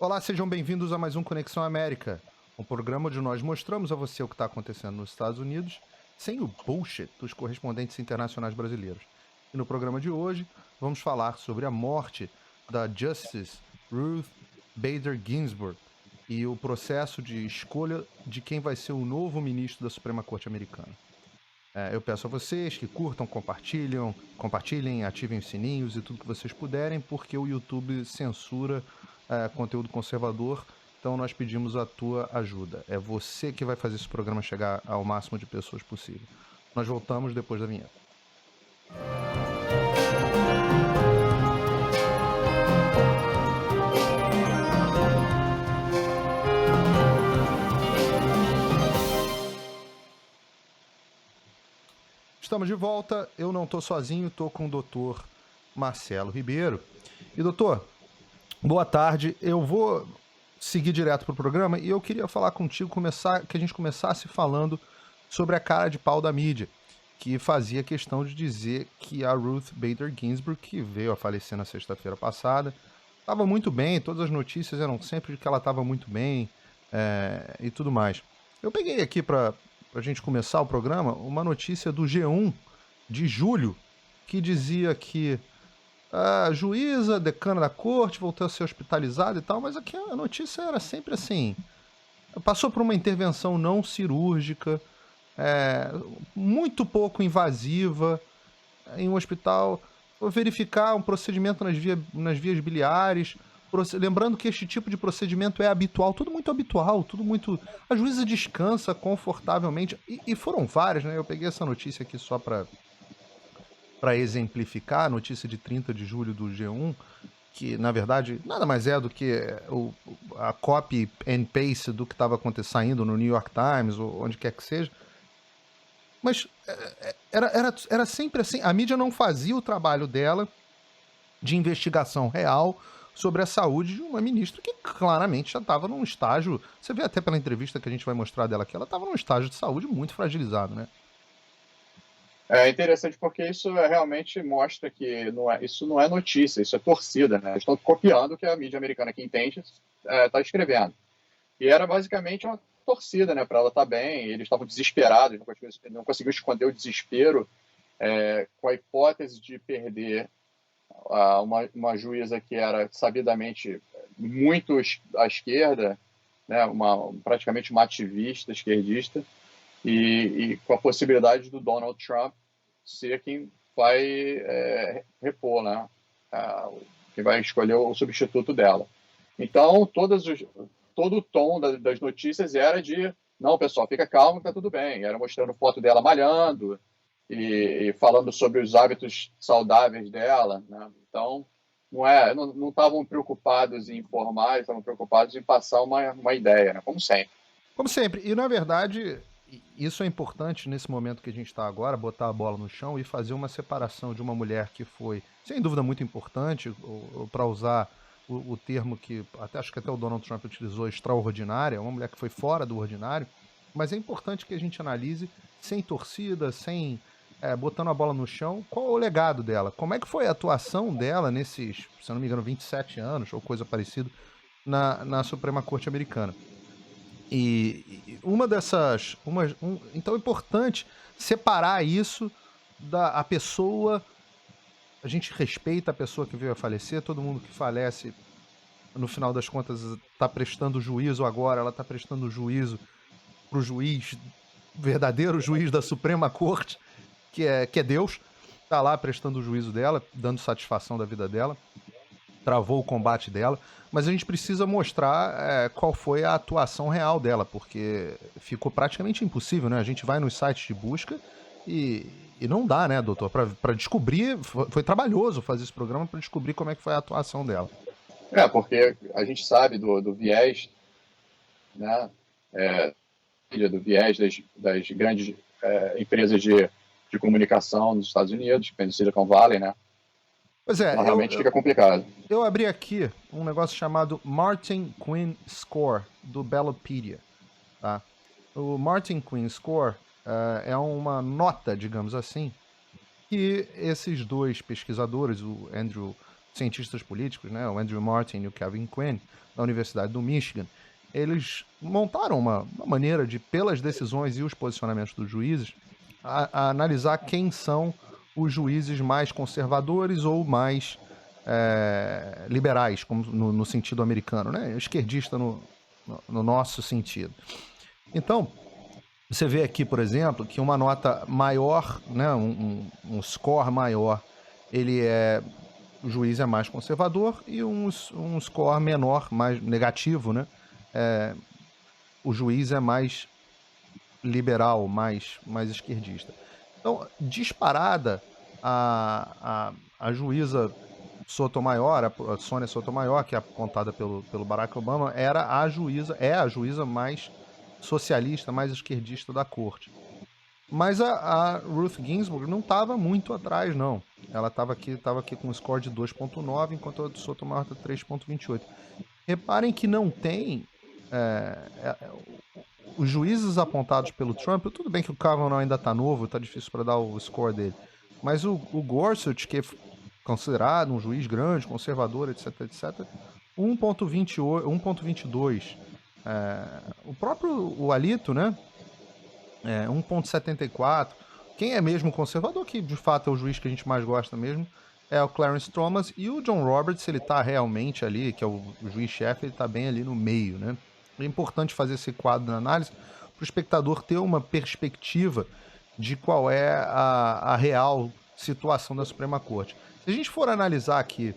Olá, sejam bem-vindos a mais um Conexão América, um programa onde nós mostramos a você o que está acontecendo nos Estados Unidos sem o bullshit dos correspondentes internacionais brasileiros. E no programa de hoje, vamos falar sobre a morte da Justice Ruth Bader Ginsburg e o processo de escolha de quem vai ser o novo ministro da Suprema Corte Americana. Eu peço a vocês que curtam, compartilhem, ativem os sininhos e tudo que vocês puderem, porque o YouTube censura conteúdo conservador, então nós pedimos a tua ajuda. É você que vai fazer esse programa chegar ao máximo de pessoas possível. Nós voltamos depois da vinheta. Estamos de volta, eu não estou sozinho, estou com o doutor Marcelo Ribeiro. E doutor, boa tarde, eu vou seguir direto para o programa e eu queria falar contigo, que a gente começasse falando sobre a cara de pau da mídia, que fazia questão de dizer que a Ruth Bader Ginsburg, que veio a falecer na sexta-feira passada, estava muito bem, todas as notícias eram sempre de que ela estava muito bem e tudo mais. Eu peguei aqui para a gente começar o programa uma notícia do G1 de julho que dizia que a juíza, decana da corte, voltou a ser hospitalizada e tal, mas aqui a notícia era sempre assim: passou por uma intervenção não cirúrgica, é, muito pouco invasiva, em um hospital, verificar um procedimento nas vias biliares. Lembrando que este tipo de procedimento é habitual, tudo muito habitual, tudo muito. A juíza descansa confortavelmente, e foram várias, né? Eu peguei essa notícia aqui só para exemplificar, a notícia de 30 de julho do G1, que na verdade nada mais é do que a copy and paste do que estava saindo no New York Times ou onde quer que seja. Mas era sempre assim, a mídia não fazia o trabalho dela de investigação real sobre a saúde de uma ministra que claramente já estava num estágio, você vê até pela entrevista que a gente vai mostrar dela aqui, ela estava num estágio de saúde muito fragilizado, né? É interessante porque isso realmente mostra que isso não é notícia, isso é torcida, né? Eles estão copiando o que a mídia americana que entende está escrevendo. E era basicamente uma torcida, né? Para ela estar bem. Eles estavam desesperados, não conseguiam esconder o desespero com a hipótese de perder uma juíza que era sabidamente muito à esquerda, né? Praticamente uma ativista esquerdista, e com a possibilidade do Donald Trump ser quem vai repor, né? Quem vai escolher o substituto dela. Então, todo o tom das notícias era de: não, pessoal, fica calmo, tá tudo bem. Era mostrando foto dela malhando e falando sobre os hábitos saudáveis dela, né? Então, não estavam preocupados em informar, estavam preocupados em passar uma ideia, né? Como sempre. Como sempre, e na verdade, isso é importante nesse momento que a gente está agora, botar a bola no chão e fazer uma separação de uma mulher que foi, sem dúvida, muito importante, para usar o termo que acho que até o Donald Trump utilizou, extraordinária, uma mulher que foi fora do ordinário, mas é importante que a gente analise sem torcida, sem botando a bola no chão, qual é o legado dela, como é que foi a atuação dela nesses, se eu não me engano, 27 anos ou coisa parecida na Suprema Corte Americana. E uma dessas. Então é importante separar isso da a pessoa. A gente respeita a pessoa que veio a falecer, todo mundo que falece, no final das contas, está prestando juízo agora, ela está prestando juízo para o juiz, verdadeiro juiz da Suprema Corte, que é Deus, está lá prestando o juízo dela, dando satisfação da vida dela, travou o combate dela, mas a gente precisa mostrar qual foi a atuação real dela, porque ficou praticamente impossível, né? A gente vai nos sites de busca e não dá, né, doutor? Para descobrir, foi trabalhoso fazer esse programa para descobrir como é que foi a atuação dela. Porque a gente sabe do viés, né? Do viés das grandes empresas de comunicação nos Estados Unidos, que é Silicon Valley, né? Pois Então é, realmente fica complicado. eu abri aqui um negócio chamado Martin Quinn Score, do Bellotpedia, tá? O Martin Quinn Score é uma nota, digamos assim, que esses dois pesquisadores, o Andrew cientistas políticos, né, o Andrew Martin e o Kevin Quinn, da Universidade do Michigan, eles montaram uma maneira de, pelas decisões e os posicionamentos dos juízes, a analisar quem são os juízes mais conservadores ou mais liberais, como no sentido americano, né? Esquerdista no nosso sentido. Então, você vê aqui, por exemplo, que uma nota maior, né, um score maior, o juiz é mais conservador, e um score menor, mais negativo, né, o juiz é mais liberal, mais esquerdista. Então, disparada, a juíza Sotomayor, a Sônia Sotomayor, que é apontada pelo Barack Obama, é a juíza mais socialista, mais esquerdista da corte. Mas a Ruth Ginsburg não estava muito atrás, não. Ela estava aqui com um score de 2,9, enquanto a Sotomayor está 3,28. Reparem que não tem os juízes apontados pelo Trump. Tudo bem que o Kavanaugh ainda está novo, está difícil para dar o score dele. Mas o Gorsuch, que é considerado um juiz grande, conservador, etc, etc, 1,28, 1,22. O próprio Alito, né? 1,74. Quem é mesmo conservador, que de fato é o juiz que a gente mais gosta mesmo, é o Clarence Thomas. E o John Roberts, ele tá realmente ali, que é o juiz-chefe, ele tá bem ali no meio, né? É importante fazer esse quadro de análise para o espectador ter uma perspectiva de qual é a real situação da Suprema Corte. Se a gente for analisar aqui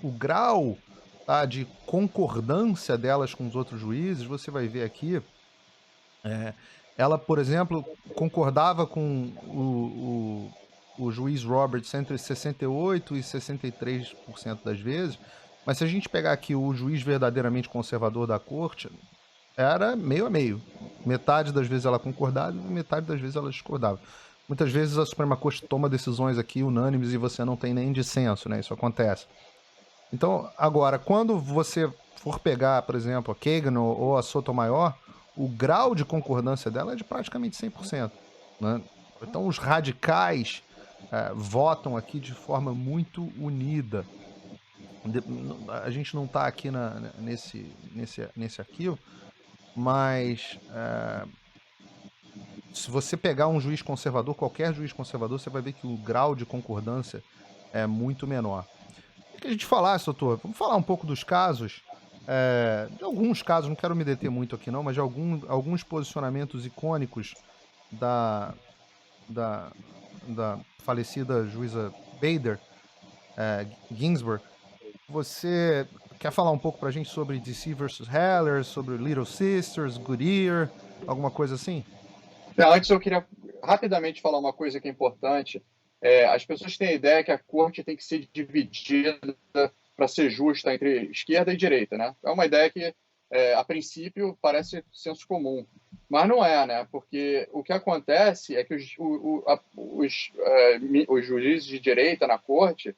o grau, tá, de concordância delas com os outros juízes, você vai ver aqui. Ela, por exemplo, concordava com o juiz Roberts entre 68% e 63% das vezes, mas se a gente pegar aqui o juiz verdadeiramente conservador da corte, era meio a meio. Metade das vezes ela concordava e metade das vezes ela discordava. Muitas vezes a Suprema Corte toma decisões aqui unânimes e você não tem nem dissenso, né? Isso acontece. Então, agora, quando você for pegar, por exemplo, a Kagan ou a Sotomayor, o grau de concordância dela é de praticamente 100%. Né? Então, os radicais votam aqui de forma muito unida. A gente não está aqui nesse arquivo, mas se você pegar um juiz conservador, qualquer juiz conservador, você vai ver que o grau de concordância é muito menor. O que a gente falasse, doutor? Vamos falar um pouco dos casos, de alguns casos, não quero me deter muito aqui não, mas de alguns posicionamentos icônicos da falecida juíza Bader Ginsburg. Você quer falar um pouco pra gente sobre DC versus Heller, sobre Little Sisters, Goodyear, alguma coisa assim? Antes eu queria rapidamente falar uma coisa que é importante. As pessoas têm a ideia que a corte tem que ser dividida para ser justa entre esquerda e direita, né? É uma ideia que, a princípio, parece senso comum, mas não é, né? Porque o que acontece é que os juízes de direita na corte,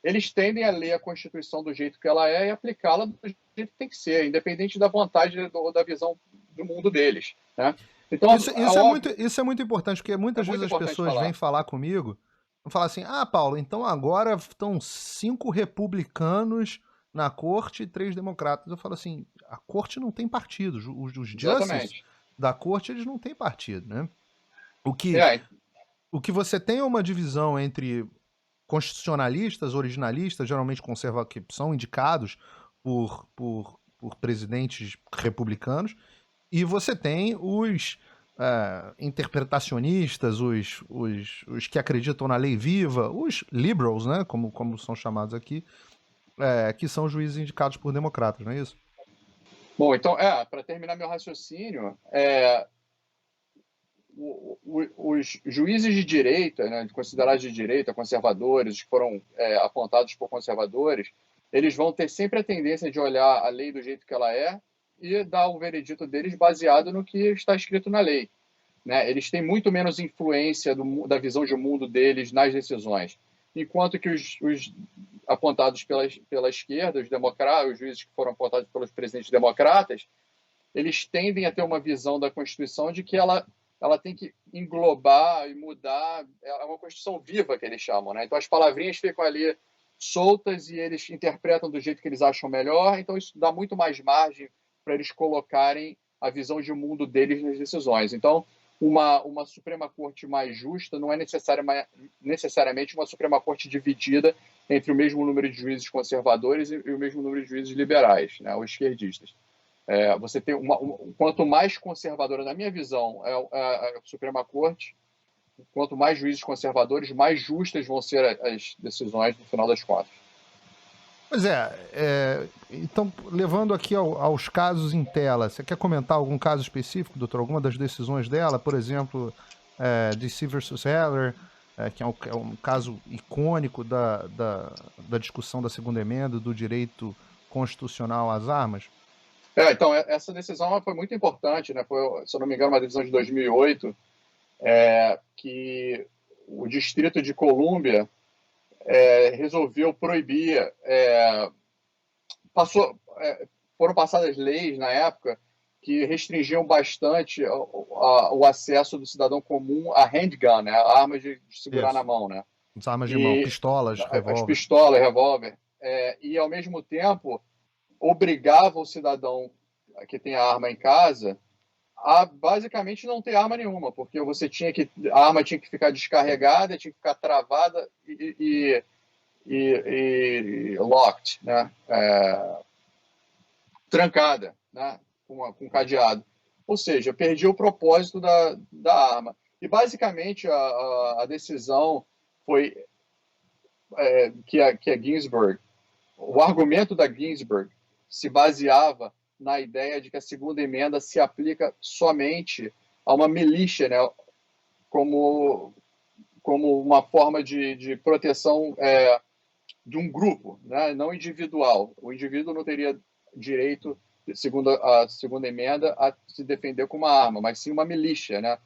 eles tendem a ler a Constituição do jeito que ela é e aplicá-la do jeito que tem que ser, independente da vontade ou da visão do mundo deles, né? Então, isso é muito importante, porque muitas vezes as pessoas vêm falar comigo, vão falar assim, Paulo, então agora estão 5 republicanos na corte e 3 democratas. Eu falo assim, a corte não tem partido, os justices da corte, eles não têm partido, né? O que você tem é uma divisão entre constitucionalistas, originalistas, geralmente que são indicados por presidentes republicanos, e você tem os interpretacionistas, os que acreditam na lei viva, os liberals, né, como são chamados aqui, que são juízes indicados por democratas, não é isso? Bom, então, para terminar meu raciocínio, os juízes de direita, né, considerados de direita, conservadores, que foram apontados por conservadores, eles vão ter sempre a tendência de olhar a lei do jeito que ela é e dar o veredito deles baseado no que está escrito na lei. Né? Eles têm muito menos influência da visão de mundo deles nas decisões. Enquanto que os apontados pela esquerda, os juízes que foram apontados pelos presidentes democratas, eles tendem a ter uma visão da Constituição de que ela ela tem que englobar e mudar, é uma Constituição viva que eles chamam, né? Então as palavrinhas ficam ali soltas e eles interpretam do jeito que eles acham melhor, então isso dá muito mais margem para eles colocarem a visão de mundo deles nas decisões. Então, uma Suprema Corte mais justa não é necessariamente uma Suprema Corte dividida entre o mesmo número de juízes conservadores e o mesmo número de juízes liberais, né, ou esquerdistas. Você tem quanto mais conservadora, na minha visão, a Suprema Corte, quanto mais juízes conservadores, mais justas vão ser as decisões no final das contas. Pois então, levando aqui aos casos em tela, você quer comentar algum caso específico, doutor? Alguma das decisões dela? Por exemplo, DC versus Heller, que é um caso icônico da discussão da segunda emenda, do direito constitucional às armas? Então, essa decisão foi muito importante, né? Foi, se eu não me engano, uma decisão de 2008, que o Distrito de Colômbia resolveu proibir, foram passadas leis na época que restringiam bastante o acesso do cidadão comum a handgun, né, a arma de segurar na mão, né? As armas de mão, pistolas, revólver. As pistolas, revólver. E, ao mesmo tempo, obrigava o cidadão que tem a arma em casa a basicamente não ter arma nenhuma, porque a arma tinha que ficar descarregada, tinha que ficar travada e locked, né? Trancada, né? Com cadeado. Ou seja, perdi o propósito da arma. E basicamente a decisão foi que a Ginsburg, o argumento da Ginsburg se baseava na ideia de que a segunda emenda se aplica somente a uma milícia, né, como uma forma de proteção de um grupo, né, não individual. O indivíduo não teria direito, segundo a segunda emenda, a se defender com uma arma, mas sim uma milícia, né?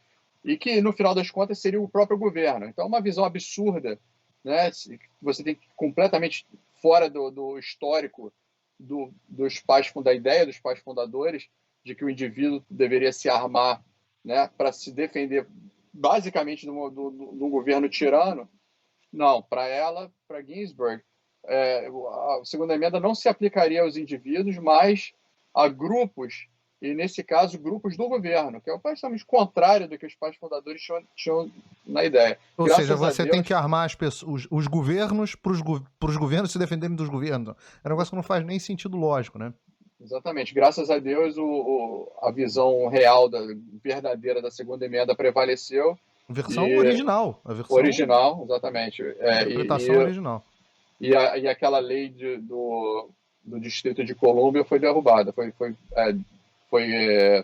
E que, no final das contas, seria o próprio governo. Então, é uma visão absurda, né? Você tem completamente fora do histórico da ideia dos pais fundadores de que o indivíduo deveria se armar, né, para se defender basicamente de um governo tirano. Não, para Ginsburg, a segunda emenda não se aplicaria aos indivíduos, mas a grupos, e nesse caso, grupos do governo, que é basicamente contrário do que os pais fundadores tinham na ideia. Ou seja, você tem que armar os governos para os governos se defenderem dos governos. É um negócio que não faz nem sentido lógico, né? Exatamente. Graças a Deus, a visão real, verdadeira da segunda emenda prevaleceu. Versão original. A versão original, exatamente. Interpretação original. E aquela lei do Distrito de Colômbia foi derrubada, foi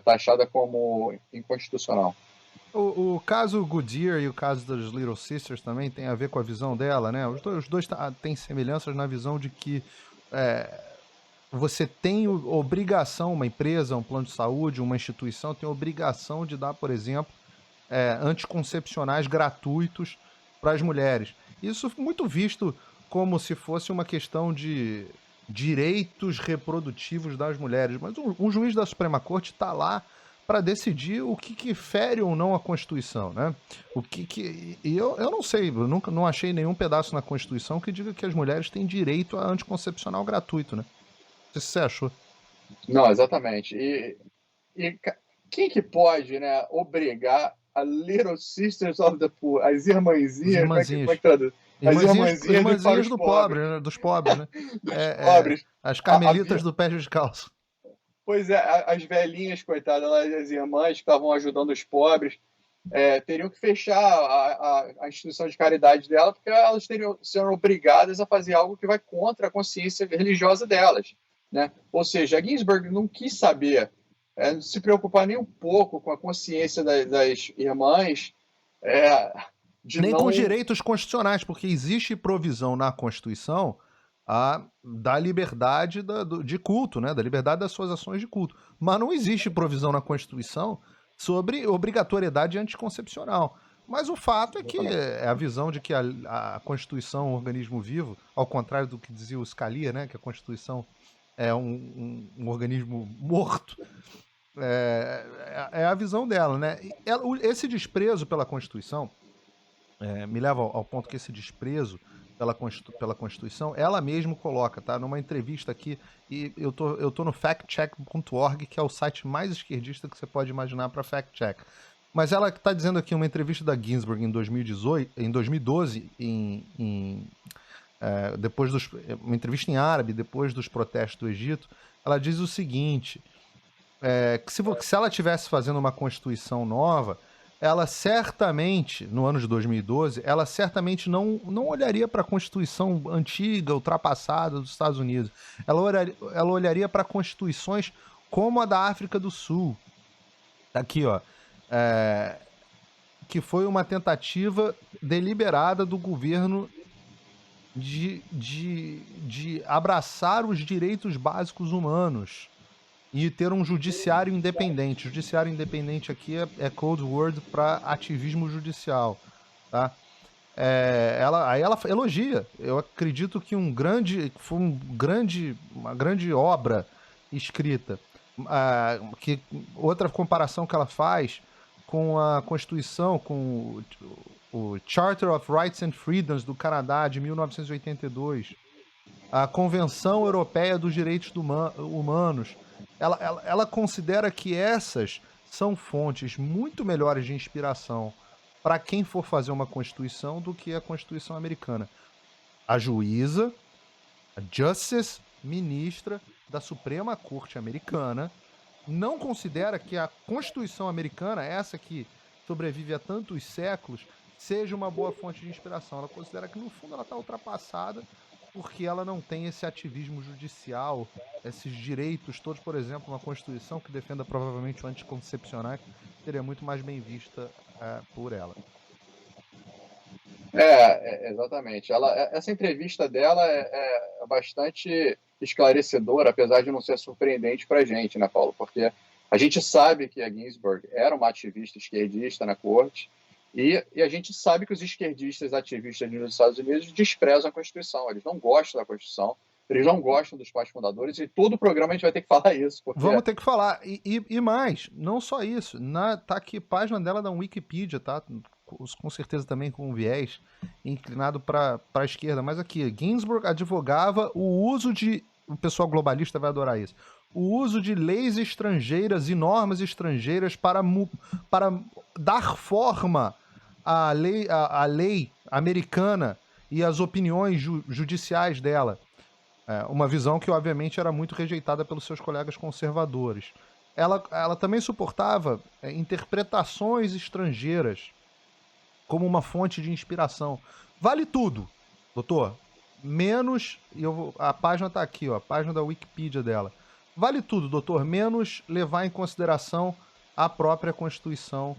taxada como inconstitucional. O caso Goodyear e o caso das Little Sisters também tem a ver com a visão dela, né? Os dois têm semelhanças na visão de que você tem obrigação, uma empresa, um plano de saúde, uma instituição tem obrigação de dar, por exemplo, anticoncepcionais gratuitos para as mulheres. Isso muito visto como se fosse uma questão de direitos reprodutivos das mulheres. Mas um juiz da Suprema Corte está lá para decidir o que fere ou não a Constituição, né? E eu não sei, eu nunca não achei nenhum pedaço na Constituição que diga que as mulheres têm direito a anticoncepcional gratuito, né? O que você achou? Não, exatamente. E quem que pode, né, obrigar a Little Sisters of the Poor, as irmãzinhas, como é que traduz? As irmãzinhas do pobre, né? Dos pobres, né? Dos pobres. As carmelitas do pé descalço. Pois é, as velhinhas, coitadas, as irmãs que estavam ajudando os pobres, teriam que fechar a instituição de caridade dela, porque elas serão obrigadas a fazer algo que vai contra a consciência religiosa delas, né? Ou seja, a Ginsburg não quis saber, não se preocupar nem um pouco com a consciência das irmãs, nem com os direitos constitucionais, porque existe provisão na Constituição da liberdade de culto, né? Da liberdade das suas ações de culto. Mas não existe provisão na Constituição sobre obrigatoriedade anticoncepcional. Mas o fato é que é a visão de que a Constituição é um organismo vivo, ao contrário do que dizia o Scalia, né? Que a Constituição é um organismo morto. É a visão dela, né? Esse desprezo pela Constituição me leva ao ponto que esse desprezo pela Constituição, ela mesma coloca, tá? Numa entrevista aqui, e eu tô no factcheck.org, que é o site mais esquerdista que você pode imaginar para fact-check. Mas ela está dizendo aqui uma entrevista da Ginsburg em 2012, uma entrevista em árabe, depois dos protestos do Egito, ela diz o seguinte, que se ela estivesse fazendo uma Constituição nova, ela certamente, no ano de 2012, ela certamente não olharia para a Constituição antiga, ultrapassada dos Estados Unidos. Ela olharia para constituições como a da África do Sul. Aqui, ó. Que foi uma tentativa deliberada do governo de abraçar os direitos básicos humanos e ter um judiciário independente. Judiciário independente aqui é code word para ativismo judicial, tá? Aí ela elogia. Eu acredito que foi uma grande obra escrita. Outra comparação que ela faz com a Constituição, com o Charter of Rights and Freedoms do Canadá de 1982, a Convenção Europeia dos Direitos Humanos. Ela considera que essas são fontes muito melhores de inspiração para quem for fazer uma Constituição do que a Constituição americana. A juíza, a Justice, ministra da Suprema Corte Americana, não considera que a Constituição americana, essa que sobrevive há tantos séculos, seja uma boa fonte de inspiração. Ela considera que, no fundo, ela está ultrapassada porque ela não tem esse ativismo judicial, esses direitos todos. Por exemplo, uma Constituição que defenda provavelmente o anticoncepcional seria muito mais bem vista por ela. Exatamente. Essa entrevista dela é bastante esclarecedora, apesar de não ser surpreendente para a gente, né, Paulo? Porque a gente sabe que a Ginsburg era uma ativista esquerdista na corte, e a gente sabe que os esquerdistas ativistas nos Estados Unidos desprezam a Constituição, eles não gostam da Constituição, eles não gostam dos pais fundadores, e todo o programa a gente vai ter que falar isso. Porque... Vamos ter que falar. E mais, não só isso. Tá aqui a página dela da Wikipedia, tá? Com certeza também com um viés inclinado para a esquerda. Mas aqui, Ginsburg advogava o uso de... O pessoal globalista vai adorar isso. O uso de leis estrangeiras e normas estrangeiras para dar forma à lei americana e às opiniões judiciais dela. Uma visão que, obviamente, era muito rejeitada pelos seus colegas conservadores. Ela também suportava interpretações estrangeiras como uma fonte de inspiração. Vale tudo, doutor. Menos... a página está aqui, ó, a página da Wikipedia dela. Vale tudo, doutor, menos levar em consideração a própria Constituição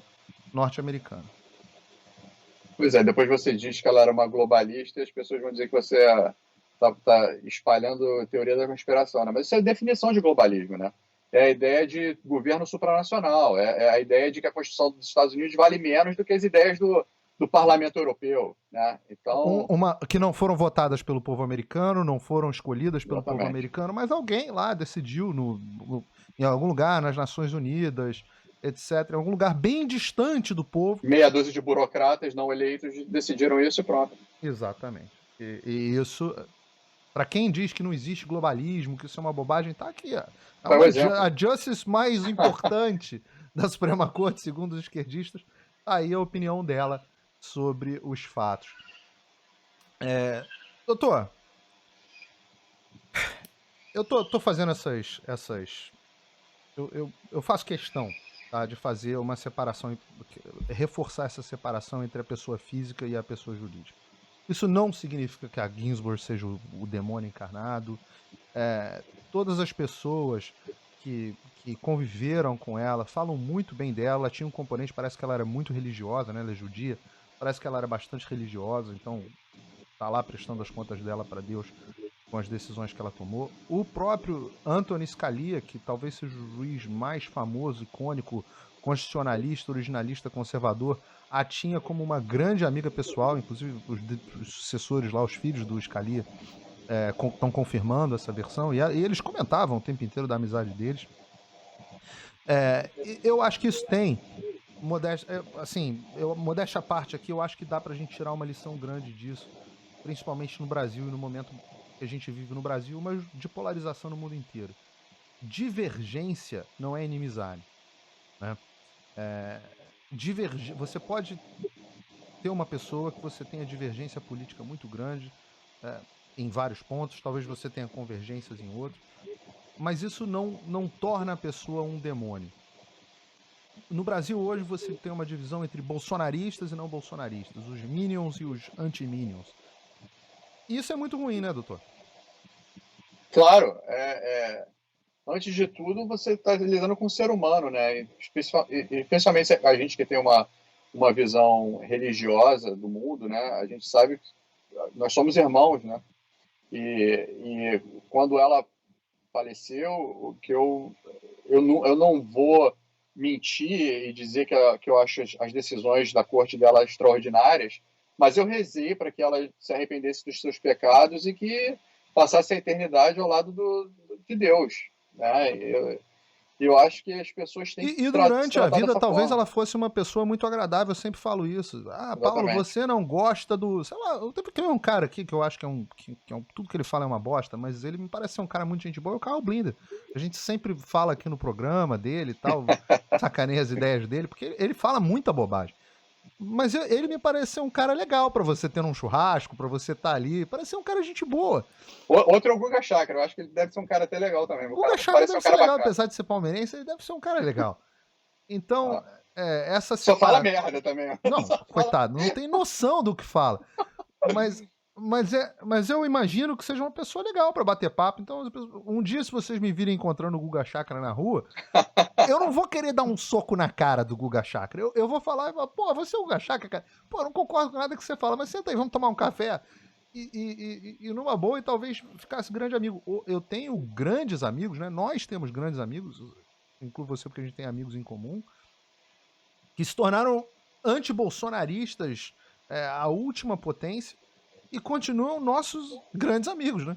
norte-americana. Pois é, depois você diz que ela era uma globalista e as pessoas vão dizer que você está espalhando teoria da conspiração, né? Mas isso é a definição de globalismo, né? É a ideia de governo supranacional, é a ideia de que a Constituição dos Estados Unidos vale menos do que as ideias do Parlamento Europeu, né? Então, que não foram votadas pelo povo americano, não foram escolhidas pelo Exatamente. povo americano, mas alguém lá decidiu em algum lugar, nas Nações Unidas, etc., em algum lugar bem distante do povo. Meia dúzia de burocratas não eleitos decidiram isso e pronto. Exatamente. E isso, para quem diz que não existe globalismo, que isso é uma bobagem, tá aqui. A justice mais importante da Suprema Corte, segundo os esquerdistas, aí a opinião dela sobre os fatos. Doutor, eu tô fazendo essas eu faço questão, tá, de fazer uma separação, reforçar essa separação entre a pessoa física e a pessoa jurídica. Isso não significa que a Ginsburg seja o demônio encarnado. Todas as pessoas que conviveram com ela falam muito bem dela. Ela tinha um componente, parece que ela era muito religiosa, né? Ela é judia, parece que ela era bastante religiosa, então tá lá prestando as contas dela para Deus com as decisões que ela tomou. O próprio Antonin Scalia, que talvez seja o juiz mais famoso, icônico, constitucionalista, originalista, conservador, a tinha como uma grande amiga pessoal, inclusive os sucessores lá, os filhos do Scalia, estão confirmando essa versão, e eles comentavam o tempo inteiro da amizade deles. Eu acho que isso tem, modéstia à parte aqui, eu acho que dá pra gente tirar uma lição grande disso, principalmente no Brasil e no momento que a gente vive no Brasil, mas de polarização no mundo inteiro. Divergência não é inimizade, né? Você pode ter uma pessoa que você tenha divergência política muito grande em vários pontos, talvez você tenha convergências em outros, mas isso não torna a pessoa um demônio. No Brasil hoje você tem uma divisão entre bolsonaristas e não bolsonaristas, os minions e os anti-minions. Isso é muito ruim, né, doutor? Claro, antes de tudo, você está lidando com o ser humano, né? Especialmente a gente que tem uma visão religiosa do mundo, né? A gente sabe que nós somos irmãos, né? E quando ela faleceu, eu não vou mentir e dizer que eu acho as decisões da corte dela extraordinárias, mas eu rezei para que ela se arrependesse dos seus pecados e que passasse a eternidade ao lado de Deus, né? Eu acho que as pessoas têm que E se durante a tratar vida, dessa talvez forma. ela fosse uma pessoa muito agradável, eu sempre falo isso. Ah, Paulo, Exatamente. você não gosta do. Sei lá, eu tenho um cara aqui que eu acho que tudo que ele fala é uma bosta, mas ele me parece ser um cara muito gente boa, é o Carl Blinder. A gente sempre fala aqui no programa dele e tal, sacaneia as ideias dele, porque ele fala muita bobagem. Mas ele me parece ser um cara legal pra você ter num churrasco, pra você estar ali. Parece ser um cara gente boa. Outro é o Guga Chakra, eu acho que ele deve ser um cara até legal também. O O cara Guga me Chakra parece deve um ser cara legal, bacana. apesar de ser palmeirense, ele deve ser um cara legal. Então, Ah, essa só fala separação. merda também. Não, Só fala... coitado, não tem noção do que fala. Mas eu imagino que seja uma pessoa legal pra bater papo. Então, um dia, se vocês me virem encontrando o Guga Chakra na rua, eu não vou querer dar um soco na cara do Guga Chakra. Eu vou falar e falar, pô, você é o Guga Chakra, cara. Pô, eu não concordo com nada que você fala, mas senta aí, vamos tomar um café. E numa boa, e talvez ficasse grande amigo. Eu tenho grandes amigos, né? Nós temos grandes amigos, incluo você porque a gente tem amigos em comum, que se tornaram anti-bolsonaristas, a última potência, e continuam nossos grandes amigos, né?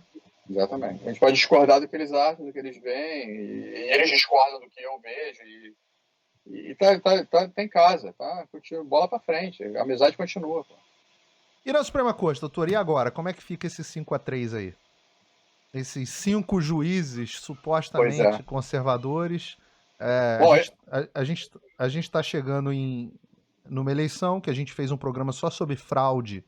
Exatamente. A gente pode discordar do que eles acham, do que eles veem, e eles discordam do que eu vejo, e tá em casa, tá? Bola pra frente, a amizade continua. Pô. E na Suprema Corte, doutor, e agora? Como é que fica esse 5-3 aí? Esses 5 juízes Pois é. supostamente conservadores. Bom, A gente está chegando numa eleição que a gente fez um programa só sobre fraude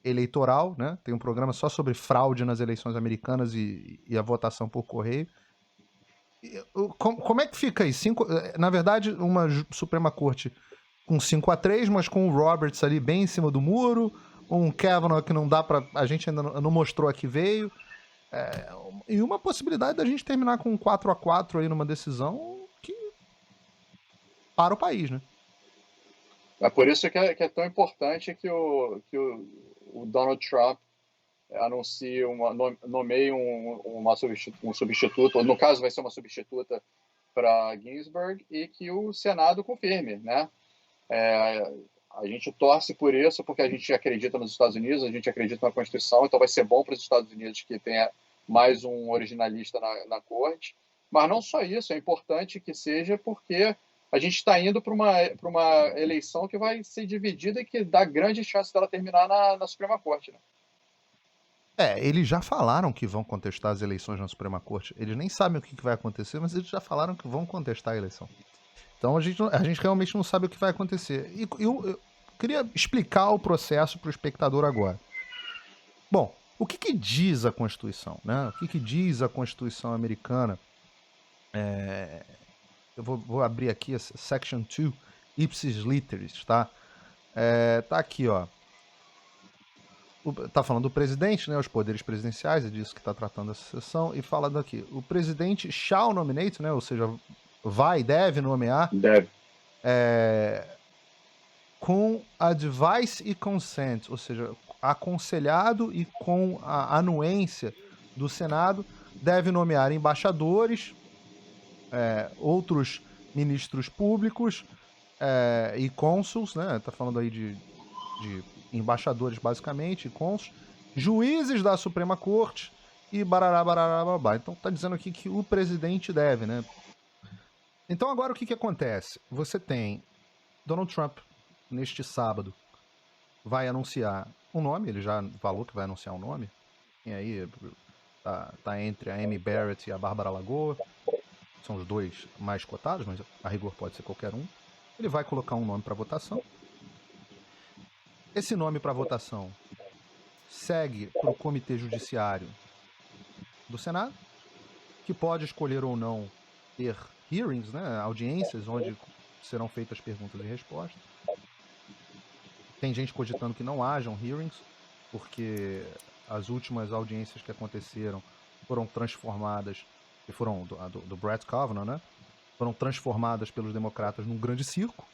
eleitoral, né? Tem um programa só sobre fraude nas eleições americanas e a votação por correio. Como é que fica aí? Na verdade, uma Suprema Corte com 5-3, mas com o Roberts ali bem em cima do muro, um Kavanaugh que não dá pra. A gente ainda não mostrou a que veio. E uma possibilidade da gente terminar com um 4-4 aí numa decisão que para o país, né? é por isso que é tão importante que o Donald Trump anuncie nomeie um substituto, ou no caso vai ser uma substituta para Ginsburg, e que o Senado confirme, né? A gente torce por isso porque a gente acredita nos Estados Unidos, a gente acredita na Constituição, então vai ser bom para os Estados Unidos que tenha mais um originalista na corte. Mas não só isso, é importante que seja porque a gente está indo para uma eleição que vai ser dividida e que dá grande chance dela terminar na Suprema Corte. Né? Eles já falaram que vão contestar as eleições na Suprema Corte. Eles nem sabem o que vai acontecer, mas eles já falaram que vão contestar a eleição. Então a gente realmente não sabe o que vai acontecer. E eu queria explicar o processo para o espectador agora. Bom, o que diz a Constituição? Né? O que diz a Constituição americana? Eu vou abrir aqui a Section 2, Ipsis Literis, tá? Tá aqui, ó. Tá falando do presidente, né? Os poderes presidenciais, é disso que tá tratando essa sessão. E falando aqui, o presidente shall nominate, né? Ou seja, deve nomear. Deve. Com advice e consent, ou seja, aconselhado e com a anuência do Senado, deve nomear embaixadores, outros ministros públicos e cônsuls, né? Tá falando aí de embaixadores basicamente, e cônsuls, juízes da Suprema Corte e barará, barará, babá. Então tá dizendo aqui que o presidente deve, né? Então agora o que acontece? Você tem Donald Trump, neste sábado, vai anunciar um nome, ele já falou que vai anunciar um nome, e aí tá entre a Amy Barrett e a Bárbara Lagoa, são os dois mais cotados, mas a rigor pode ser qualquer um. Ele vai colocar um nome para votação. Esse nome para votação segue para o Comitê Judiciário do Senado, que pode escolher ou não ter hearings, né, audiências, onde serão feitas perguntas e respostas. Tem gente cogitando que não hajam hearings, porque as últimas audiências que aconteceram foram transformadas, que foram do Brett Kavanaugh, né, foram transformadas pelos democratas num grande circo,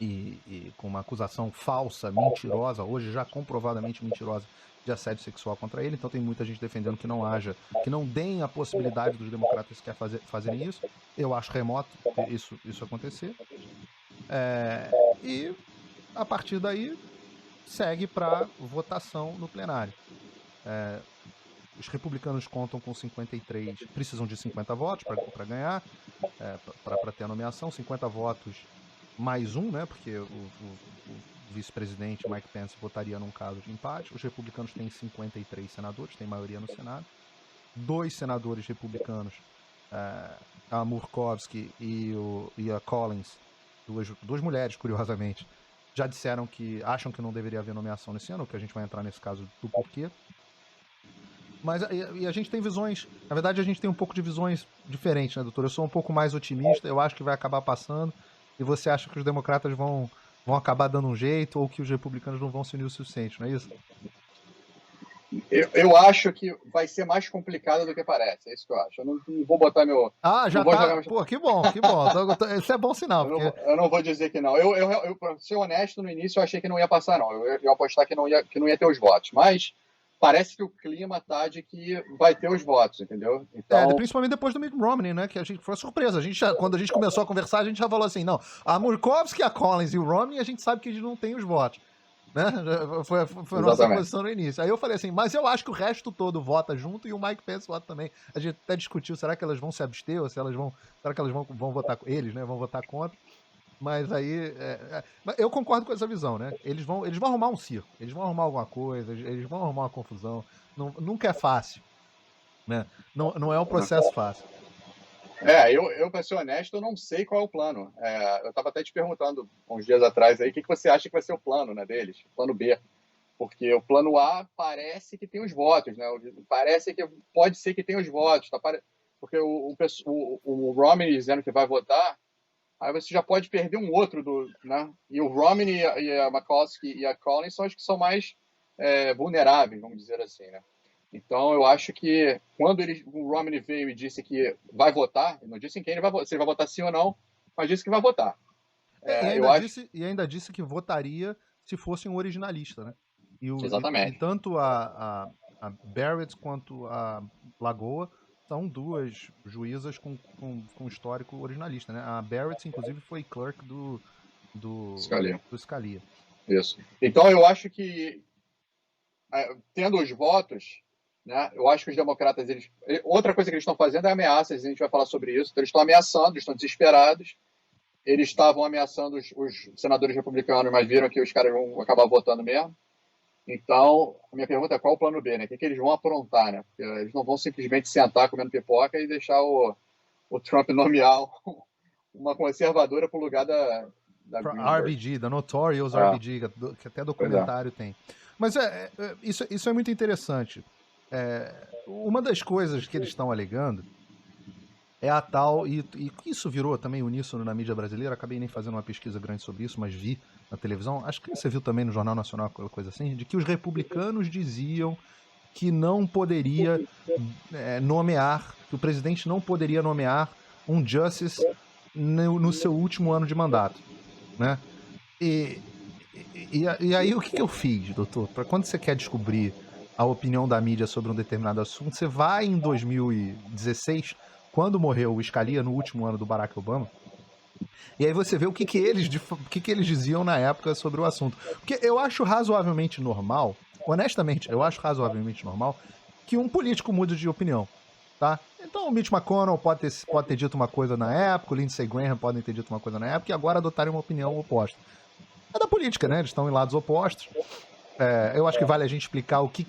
e com uma acusação falsa, mentirosa, hoje já comprovadamente mentirosa, de assédio sexual contra ele. Então tem muita gente defendendo que não haja, que não deem a possibilidade dos democratas sequer fazerem isso. Eu acho remoto isso acontecer. E a partir daí segue para votação no plenário. Os republicanos contam com 53, precisam de 50 votos para ganhar, para ter a nomeação, 50 votos mais um, né? Porque o vice-presidente Mike Pence votaria num caso de empate. Os republicanos têm 53 senadores, têm maioria no Senado. 2 senadores republicanos, a Murkowski e a Collins, duas mulheres, curiosamente, já disseram que acham que não deveria haver nomeação nesse ano, que a gente vai entrar nesse caso do porquê. Mas e a gente tem visões, na verdade a gente tem um pouco de visões diferentes, né, doutor? Eu sou um pouco mais otimista, eu acho que vai acabar passando, e você acha que os democratas vão acabar dando um jeito, ou que os republicanos não vão se unir o suficiente, não é isso? Eu acho que vai ser mais complicado do que parece, é isso que eu acho. Eu não vou botar meu... Já tá. Pô, que bom. Isso é bom sinal. Eu não vou dizer que não. Eu, pra ser honesto, no início eu achei que não ia passar, não. Eu ia apostar que não ia ter os votos. Mas parece que o clima tá de que vai ter os votos, entendeu? Então... principalmente depois do Mitt Romney, né? Que a gente foi uma surpresa. Quando a gente começou a conversar, a gente já falou assim, não, a Murkowski, a Collins e o Romney, a gente sabe que eles não têm os votos. Né? Foi a nossa posição no início. Aí eu falei assim, mas eu acho que o resto todo vota junto e o Mike Pence vota também. A gente até discutiu, será que elas vão se abster ou será que elas vão votar, eles, né, vão votar contra? Mas aí, eu concordo com essa visão, né? Eles vão arrumar um circo, eles vão arrumar alguma coisa, eles vão arrumar uma confusão. Nunca é fácil, né? Não é um processo fácil. Eu, pra ser honesto, eu não sei qual é o plano. Eu estava até te perguntando uns dias atrás aí, o que você acha que vai ser o plano, né, deles? O plano B. Porque o plano A parece que tem os votos, né? Parece que pode ser que tenha os votos. Porque o Romney dizendo que vai votar, aí você já pode perder um outro, né? E o Romney e a McCoskey e a Collins são os que são mais vulneráveis, vamos dizer assim, né? Então, eu acho que quando o Romney veio e disse que vai votar, não disse em quem ele vai votar, se ele vai votar sim ou não, mas disse que vai votar. E ainda disse que votaria se fosse um originalista, né? Exatamente. E tanto a Barrett quanto a Lagoa são duas juízas com histórico originalista, né? A Barrett, inclusive, foi clerk do Scalia. Isso. Então, eu acho que, tendo os votos, né, eu acho que os democratas, outra coisa que eles estão fazendo é ameaças, a gente vai falar sobre isso. Então, eles estão ameaçando, estão desesperados. Eles estavam ameaçando os senadores republicanos, mas viram que os caras vão acabar votando mesmo. Então, a minha pergunta é qual o plano B, né? O que eles vão aprontar, né? Porque eles não vão simplesmente sentar comendo pipoca e deixar o Trump nomear uma conservadora para o lugar da RBG, da Notorious RBG, que até documentário tem. Mas isso é muito interessante. Uma das coisas que eles estão alegando é a tal, e isso virou também uníssono na mídia brasileira, acabei nem fazendo uma pesquisa grande sobre isso, mas vi na televisão, acho que você viu também no Jornal Nacional, aquela coisa assim, de que os republicanos diziam que não poderia nomear, que o presidente não poderia nomear um justice no seu último ano de mandato, né? E aí o que eu fiz, doutor? Para quando você quer descobrir a opinião da mídia sobre um determinado assunto, você vai em 2016, quando morreu o Scalia no último ano do Barack Obama, e aí você vê o que eles diziam na época sobre o assunto. Porque eu acho razoavelmente normal, honestamente, eu acho razoavelmente normal que um político mude de opinião, tá? Então o Mitch McConnell pode ter dito uma coisa na época, o Lindsey Graham podem ter dito uma coisa na época e agora adotarem uma opinião oposta. É da política, né? Eles estão em lados opostos. Eu acho que vale a gente explicar o que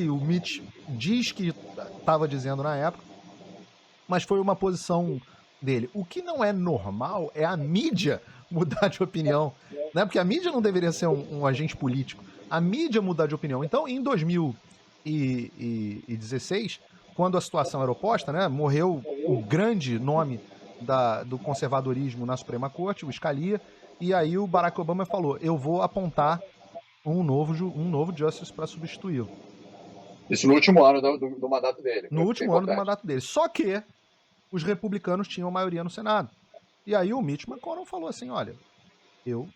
o Mitch diz que estava dizendo na época, mas foi uma posição dele. O que não é normal é a mídia mudar de opinião, né? Porque a mídia não deveria ser um agente político. A mídia mudar de opinião. Então, em 2016, quando a situação era oposta, né? Morreu o grande nome do conservadorismo na Suprema Corte, o Scalia, e aí o Barack Obama falou, eu vou apontar um novo Justice para substituí-lo. Isso no último ano do mandato dele. No último ano do mandato dele. Só que os republicanos tinham maioria no Senado. E aí o Mitch McConnell falou assim, olha, eu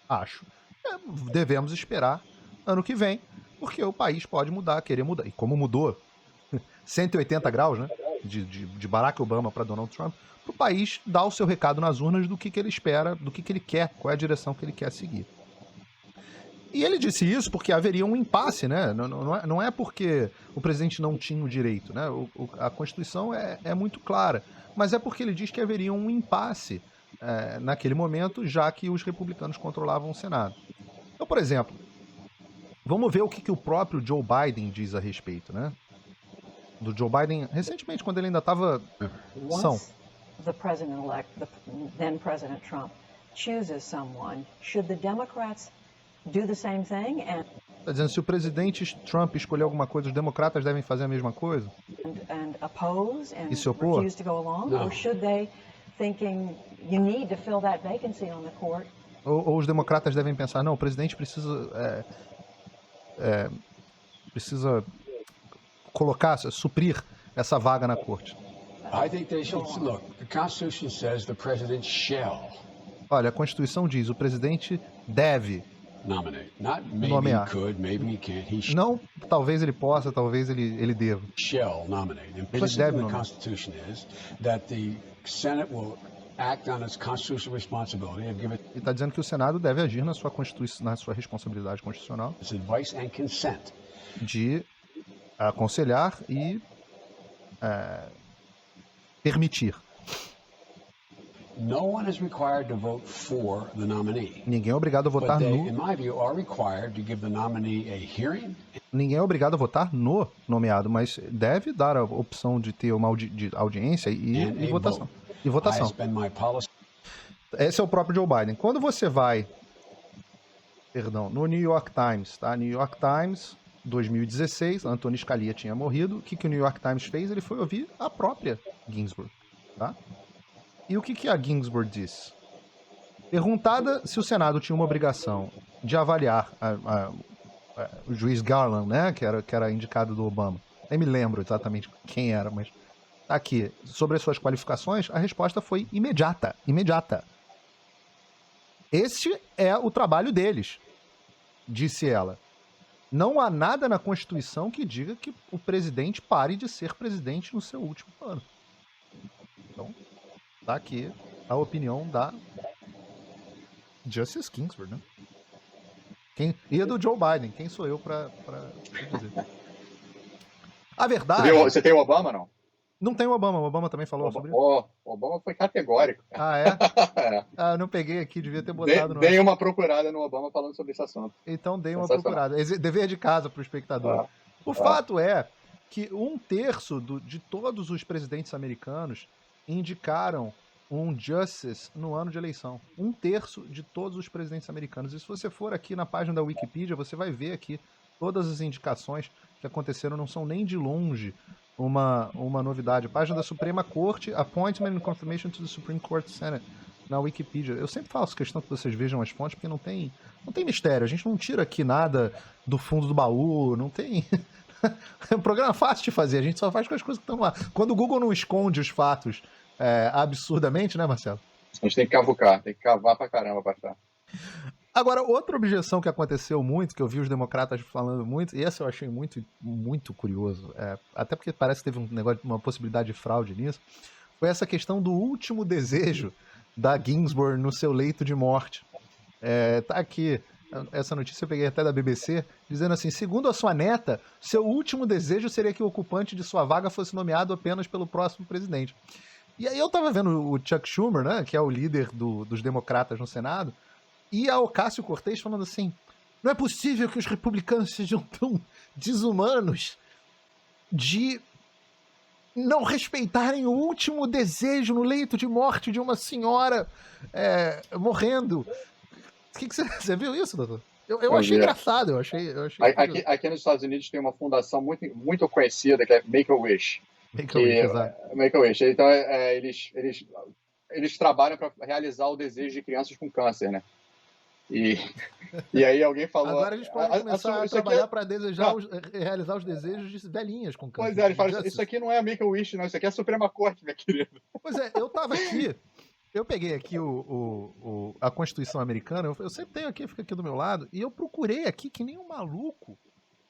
acho que devemos esperar ano que vem, porque o país pode mudar, querer mudar. E como mudou 180 graus, né, de Barack Obama para Donald Trump, para o país dar o seu recado nas urnas do que ele espera, do que ele quer, qual é a direção que ele quer seguir. E ele disse isso porque haveria um impasse, né? Não é porque o presidente não tinha o direito, né? A Constituição é muito clara, mas é porque ele diz que haveria um impasse naquele momento, já que os republicanos controlavam o Senado. Então, por exemplo, vamos ver o que o próprio Joe Biden diz a respeito, né? Do Joe Biden, recentemente, quando ele ainda estava são. The president-elect, the then President Trump, chooses someone, should the Democrats do the same thing? Está dizendo, se o presidente Trump escolher alguma coisa, os democratas devem fazer a mesma coisa? And oppose and E se opor? refuse to go along? Or should they, thinking you need to fill that vacancy on the court? Ou os democratas devem pensar, não, o presidente precisa suprir essa vaga na corte. I think they should look. The Constitution says the president shall. Olha, a Constituição diz, o presidente deve Nominate. Not maybe nomear. he could, maybe he can't. He Não, talvez ele possa, talvez ele deva. shall nominate. Implicit deve in the nomear. Constitution is that the Senate will act on its constitutional responsibility and give it Ele está dizendo que o Senado deve agir na sua responsabilidade constitucional its advice and consent. de aconselhar e permitir. No one is required to vote for the nominee. Ninguém é obrigado a But votar they, no. in my view, are required to give the nominee a hearing. Ninguém é obrigado a votar no nomeado, mas deve dar a opção de ter uma audiência e votação. E I votação. spend my policy. Esse é o próprio Joe Biden. Quando você vai, no New York Times, tá? New York Times, 2016, Anthony Scalia tinha morrido. O que o New York Times fez? Ele foi ouvir a própria Ginsburg, tá? E o que a Ginsburg disse? Perguntada se o Senado tinha uma obrigação de avaliar o juiz Garland, né, que era indicado do Obama. Nem me lembro exatamente quem era, mas tá aqui. Sobre as suas qualificações, a resposta foi imediata. Imediata. Este é o trabalho deles, disse ela. Não há nada na Constituição que diga que o presidente pare de ser presidente no seu último ano. Então, tá aqui a opinião da Justice Ginsburg, né? E a do Joe Biden. Quem sou eu pra dizer? A verdade... Você tem o Obama, não? Não tem o Obama também falou sobre isso. O Obama foi categórico. Ah, é? Eu não peguei aqui, devia ter botado no... Dei uma procurada no Obama falando sobre esse assunto. Então dei uma procurada. Dever de casa pro espectador. O fato é que 1/3 de todos os presidentes americanos indicaram um justice no ano de eleição. 1/3 de todos os presidentes americanos. E se você for aqui na página da Wikipedia, você vai ver aqui todas as indicações que aconteceram, não são nem de longe uma novidade. A página da Suprema Corte, Appointment and Confirmation to the Supreme Court Senate, na Wikipedia. Eu sempre faço questão que vocês vejam as fontes, porque não tem mistério. A gente não tira aqui nada do fundo do baú, não tem... É um programa fácil de fazer, a gente só faz com as coisas que estão lá. Quando o Google não esconde os fatos absurdamente, né, Marcelo? A gente tem que cavucar, tem que cavar pra caramba pra achar. Agora, outra objeção que aconteceu muito, que eu vi os democratas falando muito, e essa eu achei muito, muito curioso, até porque parece que teve um negócio, uma possibilidade de fraude nisso, foi essa questão do último desejo da Ginsburg no seu leito de morte. Tá aqui, essa notícia eu peguei até da BBC, dizendo assim, segundo a sua neta, seu último desejo seria que o ocupante de sua vaga fosse nomeado apenas pelo próximo presidente. E aí eu tava vendo o Chuck Schumer, né, que é o líder dos democratas no Senado, e a Ocasio-Cortez falando assim, não é possível que os republicanos sejam tão desumanos de não respeitarem o último desejo no leito de morte de uma senhora morrendo. Você viu isso, doutor? Eu achei engraçado, eu achei aqui nos Estados Unidos tem uma fundação muito, muito conhecida, que é Make-A-Wish. Make-A-Wish, exato. Make-A-Wish. Então, eles trabalham para realizar o desejo de crianças com câncer, né? E aí alguém falou... Agora eles podem começar a trabalhar para realizar os desejos de velhinhas com câncer. Pois é, eles falam, isso aqui não é Make-A-Wish, não, isso aqui é a Suprema Corte, minha querida. Pois é, eu tava aqui, eu peguei aqui a Constituição Americana, eu sempre tenho aqui, fica aqui do meu lado, e eu procurei aqui que nem um maluco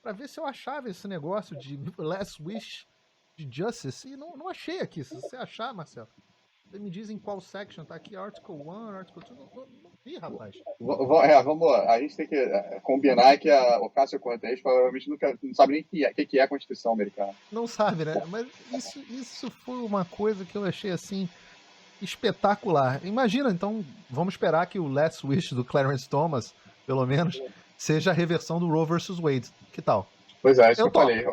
para ver se eu achava esse negócio de Last Wish de Justice, e não achei aqui. Se você achar, Marcelo, você me diz em qual section, tá aqui, Article 1, Article 2, não vi, rapaz. Vamos, a gente tem que combinar que a Ocasio-Cortez provavelmente não sabe nem o que é a Constituição Americana. Não sabe, né? Mas isso foi uma coisa que eu achei, assim, espetacular. Imagina, então, vamos esperar que o Last Wish do Clarence Thomas, pelo menos, seja a reversão do Roe vs. Wade. Que tal? Pois é, isso que eu falei.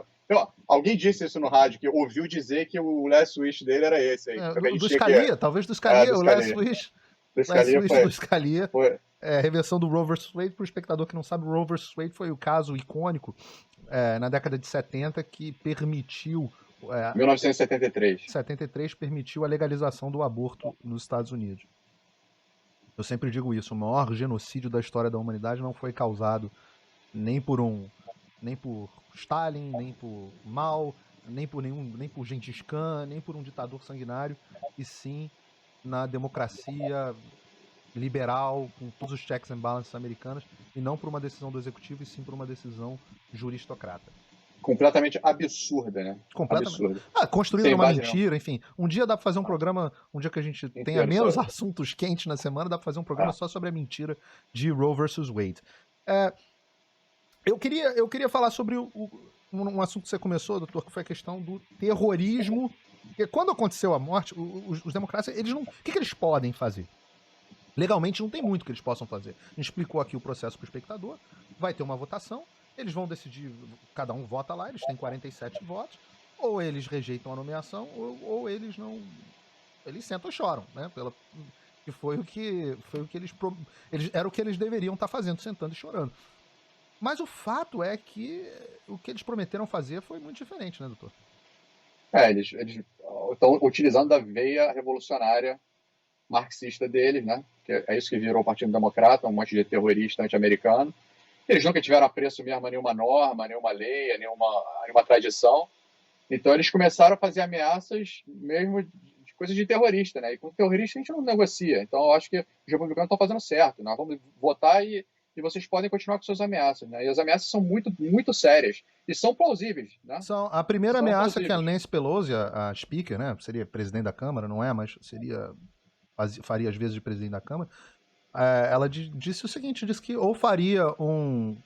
Alguém disse isso no rádio, que ouviu dizer que o Last Wish dele era esse aí. Do Scalia, talvez do Scalia, o Last Wish. Do Scalia. Reversão do Roe vs. Wade, para o espectador que não sabe, o Roe vs. Wade foi o caso icônico na década de 70 que permitiu... 1973 permitiu a legalização do aborto nos Estados Unidos. Eu sempre digo isso, o maior genocídio da história da humanidade não foi causado nem por Stalin, nem por Mao, nem por Gengis Khan, nem por um ditador sanguinário, e sim na democracia liberal, com todos os checks and balances americanas, e não por uma decisão do executivo, e sim por uma decisão juristocrata. Completamente absurda, né? Completamente. Absurda. Construída numa mentira, enfim. Um dia dá pra fazer um programa, um dia que a gente tenha menos assuntos quentes na semana, dá pra fazer um programa só sobre a mentira de Roe vs. Wade. Eu queria falar sobre um assunto que você começou, doutor, que foi a questão do terrorismo. Porque quando aconteceu a morte, os democratas, eles não... O que eles podem fazer? Legalmente não tem muito que eles possam fazer. A gente explicou aqui o processo para o espectador, vai ter uma votação, eles vão decidir, cada um vota lá, eles têm 47 votos, ou eles rejeitam a nomeação, ou eles não... Eles sentam e choram, né? Que foi o que eles... Era o que eles deveriam estar fazendo, sentando e chorando. Mas o fato é que o que eles prometeram fazer foi muito diferente, né, doutor? Eles estão utilizando da veia revolucionária marxista deles, né? Que é isso que virou o Partido Democrata, um monte de terrorista anti-americano. Eles nunca tiveram apreço mesmo a nenhuma norma, nenhuma lei, nenhuma tradição. Então eles começaram a fazer ameaças mesmo de coisas de terrorista, né? E com terrorista a gente não negocia. Então eu acho que os republicanos estão fazendo certo. Nós vamos votar e vocês podem continuar com suas ameaças, né? E as ameaças são muito, muito sérias e são plausíveis, né? A primeira ameaça plausíveis. Que a Nancy Pelosi, a speaker, né? Seria presidente da Câmara, não é? Mas faria às vezes de presidente da Câmara. Ela disse o seguinte, disse que ou faria um...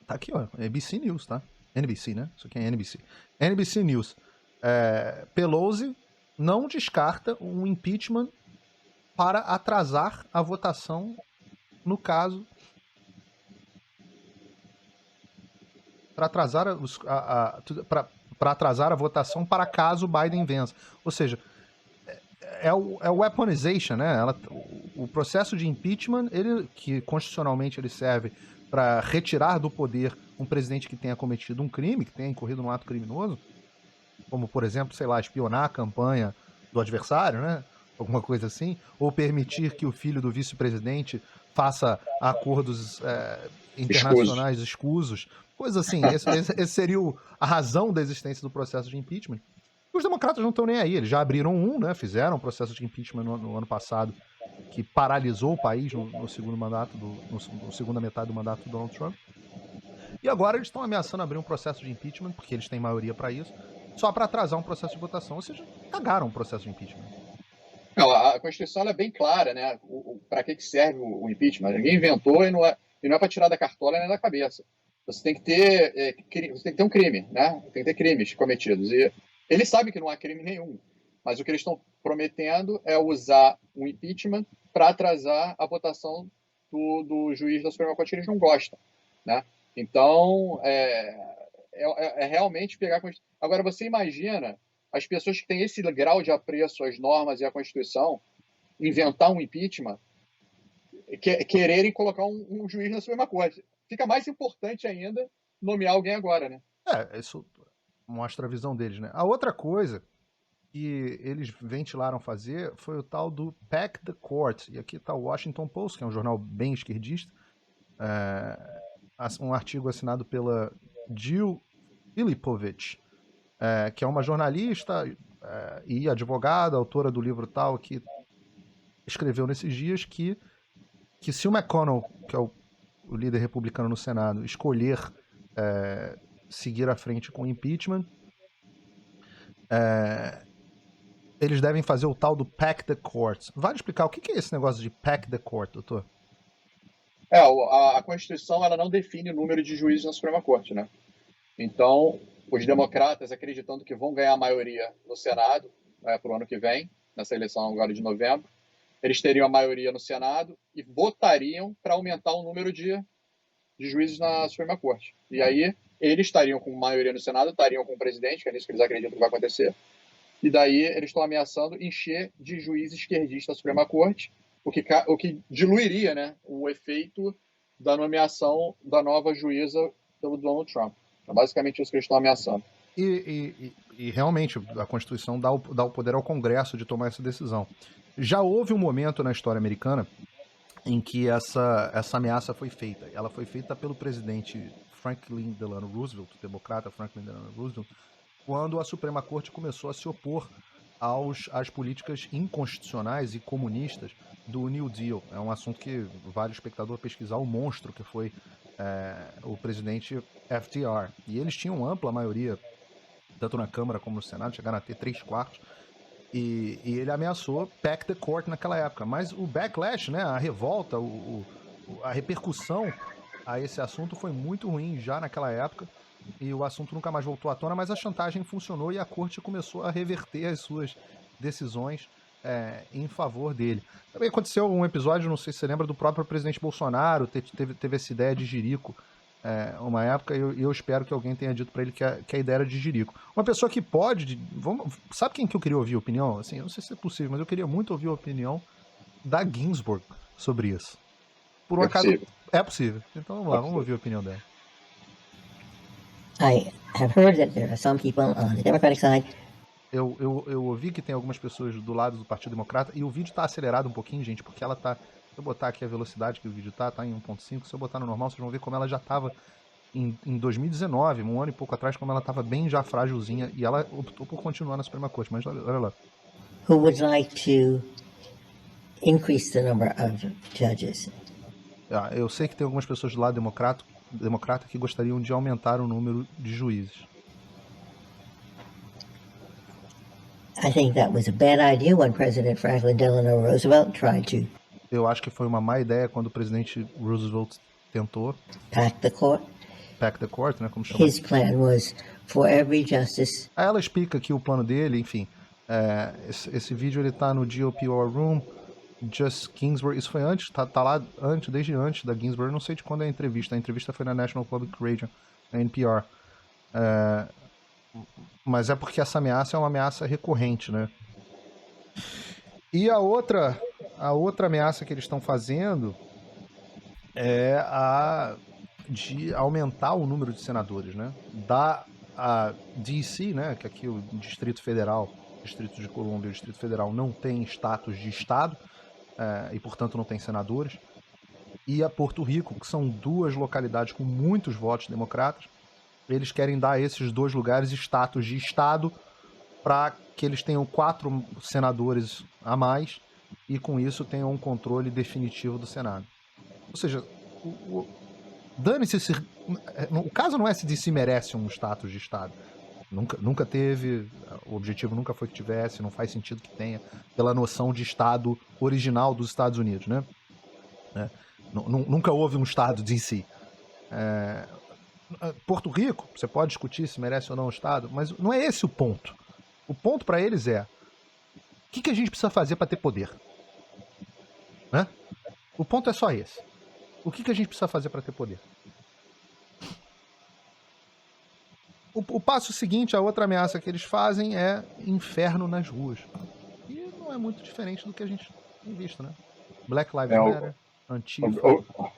Tá aqui, ó, ABC News, tá? NBC, né? Isso aqui é NBC. NBC News. Pelosi não descarta um impeachment para atrasar a votação no caso... Para atrasar a votação para caso Biden vença. Ou seja, é o weaponization, né? O processo de impeachment, que constitucionalmente ele serve para retirar do poder um presidente que tenha cometido um crime, que tenha incorrido num ato criminoso, como, por exemplo, sei lá, espionar a campanha do adversário, né? Alguma coisa assim, ou permitir que o filho do vice-presidente faça acordos internacionais escusos, coisa assim. Esse seria a razão da existência do processo de impeachment. Os democratas não estão nem aí, eles já abriram né? Fizeram um processo de impeachment no ano passado que paralisou o país no segundo mandato, no segunda metade do mandato do Donald Trump. E agora eles estão ameaçando abrir um processo de impeachment, porque eles têm maioria para isso, só para atrasar um processo de votação, ou seja, cagaram o processo de impeachment. Não, a Constituição é bem clara, né? Para que serve o impeachment? Ninguém inventou e E não é para tirar da cartola nem da cabeça. Você tem que ter um crime, né? Tem que ter crimes cometidos. E ele sabe que não há crime nenhum. Mas o que eles estão prometendo é usar o impeachment para atrasar a votação do juiz da Suprema Corte que eles não gostam, né? Então, é realmente pegar a Constituição. Agora, você imagina as pessoas que têm esse grau de apreço às normas e à Constituição inventar um impeachment, quererem colocar um juiz na Suprema Corte. Fica mais importante ainda nomear alguém agora, né? Isso mostra a visão deles, né? A outra coisa que eles ventilaram fazer foi o tal do Pack the Court. E aqui está o Washington Post, que é um jornal bem esquerdista, um artigo assinado pela Jill Filipovich, que é uma jornalista e advogada, autora do livro tal, que escreveu nesses dias que se o McConnell, que é o líder republicano no Senado, escolher seguir à frente com o impeachment, eles devem fazer o tal do Pack the Courts. Vale explicar o que é esse negócio de Pack the Court, doutor? A Constituição ela não define o número de juízes na Suprema Corte, né? Então, os democratas, acreditando que vão ganhar a maioria no Senado para o ano que vem, nessa eleição agora de novembro, eles teriam a maioria no Senado e votariam para aumentar o número de juízes na Suprema Corte. E aí, eles estariam com maioria no Senado, estariam com o presidente, que é nisso que eles acreditam que vai acontecer, e daí eles estão ameaçando encher de juízes esquerdistas a Suprema Corte, o que diluiria, né, o efeito da nomeação da nova juíza pelo Donald Trump. É basicamente isso que eles estão ameaçando. E realmente a Constituição dá o poder ao Congresso de tomar essa decisão. Já houve um momento na história americana em que essa ameaça foi feita. Ela foi feita pelo presidente Franklin Delano Roosevelt, o democrata Franklin Delano Roosevelt, quando a Suprema Corte começou a se opor às políticas inconstitucionais e comunistas do New Deal. É um assunto que vale o espectador pesquisar, o monstro que foi o presidente FDR. E eles tinham ampla maioria, tanto na Câmara como no Senado, chegaram a ter 3/4. E ele ameaçou Pack the Court naquela época. Mas o backlash, né, a revolta, a repercussão a esse assunto foi muito ruim já naquela época. E o assunto nunca mais voltou à tona, mas a chantagem funcionou e a corte começou a reverter as suas decisões em favor dele. Também aconteceu um episódio, não sei se você lembra, do próprio presidente Bolsonaro, teve essa ideia de jirico uma época, e eu espero que alguém tenha dito para ele que a ideia era de jirico. Uma pessoa que pode... sabe quem que eu queria ouvir a opinião? Assim, eu não sei se é possível, mas eu queria muito ouvir a opinião da Ginsburg sobre isso. Por um acaso... É possível. Então vamos lá, vamos ouvir a opinião dela. I have heard that there are some people on the Democratic side. Eu ouvi que tem algumas pessoas do lado do Partido Democrata, e o vídeo tá acelerado um pouquinho, gente, porque ela tá... Se eu botar aqui a velocidade que o vídeo tá em 1.5, se eu botar no normal, vocês vão ver como ela já tava em 2019, um ano e pouco atrás, como ela tava bem já frágilzinha, e ela optou por continuar na Suprema Corte, mas olha lá. Who would like to increase the number of judges? Eu sei que tem algumas pessoas do lado democrata que gostariam de aumentar o número de juízes. I think that was a bad idea when President Franklin Delano Roosevelt tried to. Eu acho que foi uma má ideia quando o presidente Roosevelt tentou Pack the court, né, como chama? His plan was for every justice. Aí ela explica aqui o plano dele, enfim. Esse vídeo ele tá no GOP War Room. Just Ginsburg, isso foi antes, tá lá desde antes da Ginsburg, eu não sei de quando é a entrevista. A entrevista foi na National Public Radio, na NPR. Mas é porque essa ameaça é uma ameaça recorrente, né? E a outra ameaça que eles estão fazendo é a de aumentar o número de senadores, né? A DC, né, que aqui o Distrito Federal, Distrito de Colômbia e o Distrito Federal não tem status de estado, e portanto não tem senadores, e a Porto Rico, que são duas localidades com muitos votos democratas, eles querem dar a esses dois lugares status de estado para que eles tenham 4 senadores a mais e com isso tenham um controle definitivo do Senado. Ou seja, dane-se se... O caso não é se merece um status de estado. Nunca teve, o objetivo nunca foi que tivesse, não faz sentido que tenha, pela noção de Estado original dos Estados Unidos, né? Nunca houve um estado DC. Porto Rico, você pode discutir se merece ou não um estado, mas não é esse o ponto. O ponto para eles é: o que a gente precisa fazer para ter poder? Né? O ponto é só esse. O que a gente precisa fazer para ter poder? O passo seguinte, a outra ameaça que eles fazem é inferno nas ruas. E não é muito diferente do que a gente tem visto, né? Black Lives Matter, Antifa.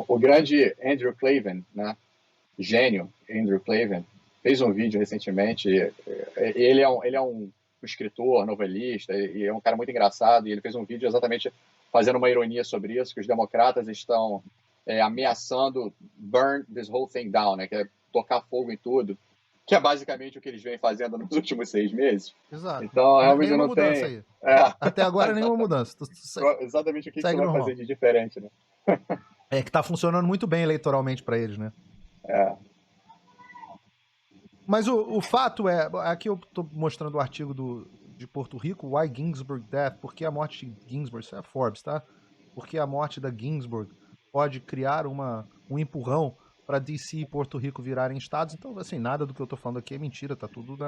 O grande Andrew Klavan, né? Gênio Andrew Klavan, fez um vídeo recentemente. Ele é um escritor, novelista, e é um cara muito engraçado, e ele fez um vídeo exatamente fazendo uma ironia sobre isso, que os democratas estão ameaçando burn this whole thing down, né? Que é tocar fogo em tudo, que é basicamente o que eles vêm fazendo nos últimos 6 meses. Exato. Então, realmente nenhuma não tem... mudança aí. Até agora, nenhuma mudança. Exatamente o que você vai fazer de diferente, né? É que tá funcionando muito bem eleitoralmente para eles, né? Mas o fato é... Aqui eu tô mostrando o artigo de Porto Rico, Why Ginsburg Death, porque a morte de Ginsburg, isso é Forbes, tá? Porque a morte da Ginsburg pode criar um empurrão para DC e Porto Rico virarem estados. Então, assim, nada do que eu tô falando aqui é mentira, tá tudo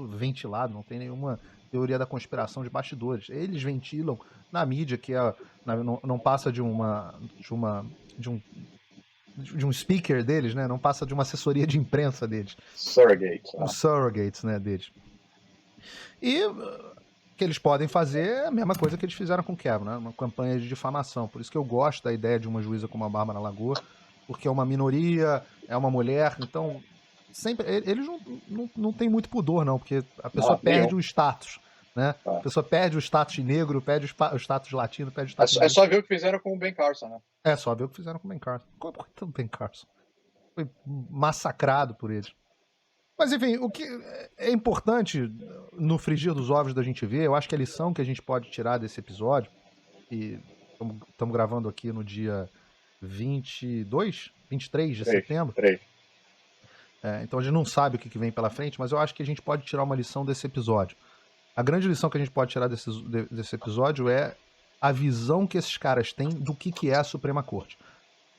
ventilado, não tem nenhuma teoria da conspiração de bastidores. Eles ventilam na mídia, que não passa de um speaker deles, né? Não passa de uma assessoria de imprensa deles. Surrogates. Os surrogates, né, deles. E que eles podem fazer é a mesma coisa que eles fizeram com Kavanaugh, né? Uma campanha de difamação. Por isso que eu gosto da ideia de uma juíza como a Bárbara Lagoa, porque é uma minoria, é uma mulher, então sempre eles não têm muito pudor, não, porque a pessoa perde o status, né? A pessoa perde o status de negro, perde o status latino, perde o status É só ver o que fizeram com o Ben Carson, né? É só ver o que fizeram com o Ben Carson. Coitado do Ben Carson. Foi massacrado por eles. Mas, enfim, o que é importante no frigir dos ovos da gente ver, eu acho que a lição que a gente pode tirar desse episódio, e estamos gravando aqui no dia 23 de setembro. Então a gente não sabe o que vem pela frente, mas eu acho que a gente pode tirar uma lição desse episódio. A grande lição que a gente pode tirar desse episódio é a visão que esses caras têm do que é a Suprema Corte.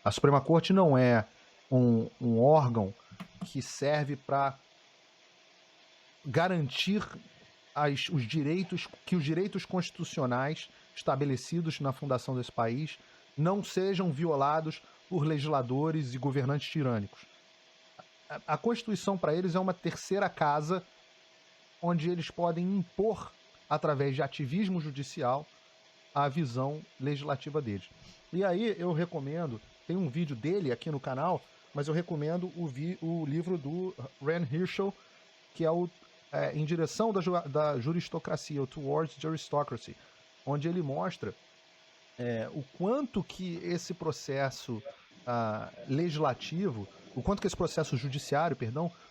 A Suprema Corte não é um órgão que serve para garantir os direitos constitucionais estabelecidos na fundação desse país não sejam violados por legisladores e governantes tirânicos. A Constituição para eles é uma terceira casa onde eles podem impor, através de ativismo judicial, a visão legislativa deles. E aí eu recomendo, tem um vídeo dele aqui no canal, mas eu recomendo o livro do Rand Hirschel, que é Em Direção da Juristocracia, o Towards Juristocracy, onde ele mostra o quanto que esse processo legislativo, o quanto que esse processo judiciário,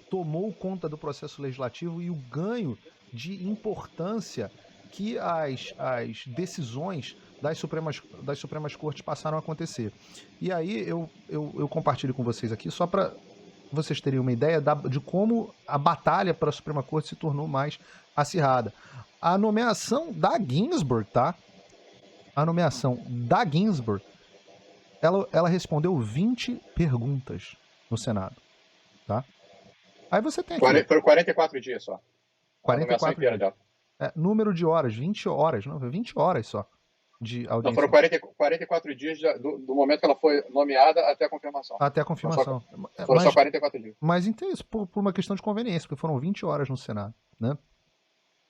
tomou conta do processo legislativo e o ganho de importância que as decisões das Supremas Cortes passaram a acontecer. E aí eu compartilho com vocês aqui, só para vocês terem uma ideia de como a batalha para a Suprema Corte se tornou mais acirrada. A nomeação da Ginsburg, tá? A nomeação da Ginsburg, ela respondeu 20 perguntas no Senado, tá? Aí você tem aqui... Foram 44 dias só. 44 dias. Número de horas, 20 horas, não, 20 horas só de audiência. Não, foram 44 dias do momento que ela foi nomeada até a confirmação. Até a confirmação. Foram só 44 dias. Mas então isso por uma questão de conveniência, porque foram 20 horas no Senado, né?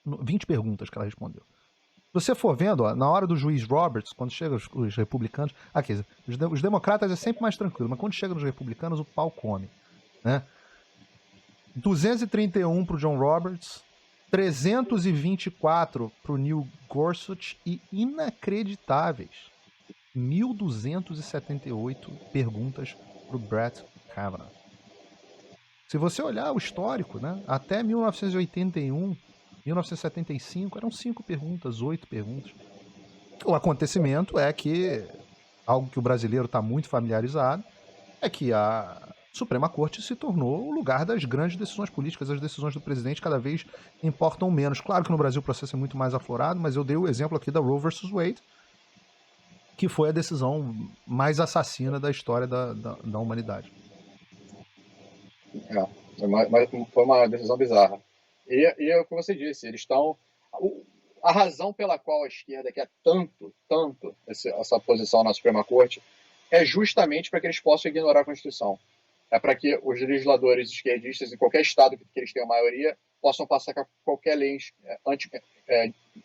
20 perguntas que ela respondeu. Se você for vendo, ó, na hora do juiz Roberts, quando chega os republicanos... Quer dizer, os democratas é sempre mais tranquilo, mas quando chega nos republicanos, o pau come, né? 231 pro John Roberts, 324 pro Neil Gorsuch e inacreditáveis 1.278 perguntas pro Brett Kavanaugh. Se você olhar o histórico, né, até 1981, 1975, eram 5 perguntas, 8 perguntas. O acontecimento é que, algo que o brasileiro está muito familiarizado, é que a Suprema Corte se tornou o lugar das grandes decisões políticas. As decisões do presidente cada vez importam menos. Claro que no Brasil o processo é muito mais aflorado, mas eu dei o exemplo aqui da Roe vs. Wade, que foi a decisão mais assassina da história da humanidade. Foi uma decisão bizarra. E é o que você disse, eles estão... A razão pela qual a esquerda quer tanto essa posição na Suprema Corte é justamente para que eles possam ignorar a Constituição. É para que os legisladores esquerdistas em qualquer estado que eles tenham maioria possam passar qualquer lei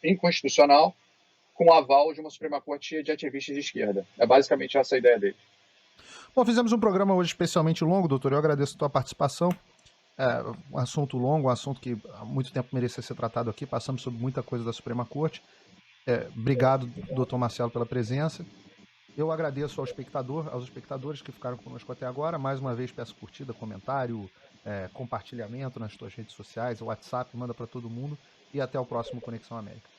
inconstitucional com o aval de uma Suprema Corte de ativistas de esquerda. É basicamente essa a ideia deles. Bom, fizemos um programa hoje especialmente longo, doutor. Eu agradeço a tua participação. Um assunto longo, um assunto que há muito tempo merecia ser tratado aqui. Passamos sobre muita coisa da Suprema Corte. Obrigado, doutor Marcelo, pela presença. Eu agradeço aos espectadores que ficaram conosco até agora. Mais uma vez, peço curtida, comentário, compartilhamento nas tuas redes sociais, WhatsApp, manda para todo mundo. E até o próximo Conexão América.